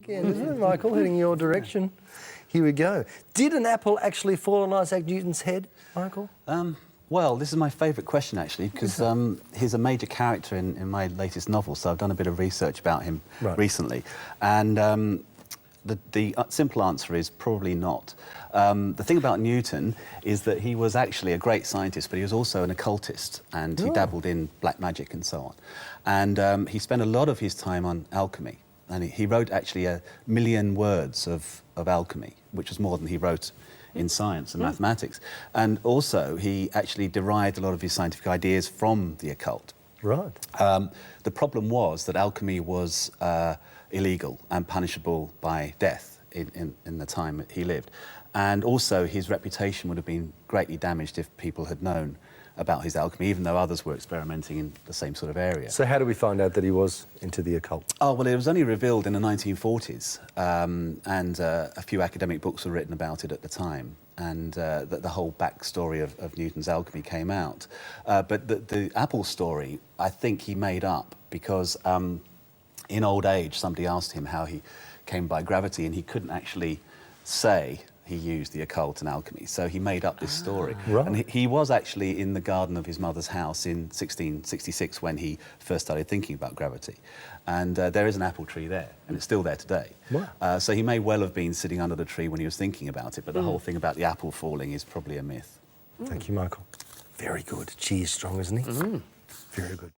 Again, isn't it, Michael? Heading your direction. Here we go. Did an apple actually fall on Isaac Newton's head, Michael? Well, this is my favourite question, actually, because he's a major character in my latest novel, so I've done a bit of research about him recently. And the simple answer is probably not. The thing about Newton is that he was actually a great scientist, but he was also an occultist, and he dabbled in black magic and so on. And he spent a lot of his time on alchemy. And he wrote actually 1 million words of alchemy, which was more than he wrote in science and mathematics. And also, he actually derived a lot of his scientific ideas from the occult. Right. The problem was that alchemy was illegal and punishable by death in the time that he lived. And also, his reputation would have been greatly damaged if people had known about his alchemy, even though others were experimenting in the same sort of area. So how do we find out that he was into the occult? Oh, well, it was only revealed in the 1940s, and a few academic books were written about it at the time, and the whole backstory of Newton's alchemy came out. But the apple story, I think he made up because in old age, somebody asked him how he came by gravity, and he couldn't actually say he used the occult and alchemy, so he made up this story. Right. And he was actually in the garden of his mother's house in 1666 when he first started thinking about gravity. And there is an apple tree there, and it's still there today. Wow. So he may well have been sitting under the tree when he was thinking about it, but the whole thing about the apple falling is probably a myth. Thank you, Michael. Very good. Cheers strong, isn't he? Very good.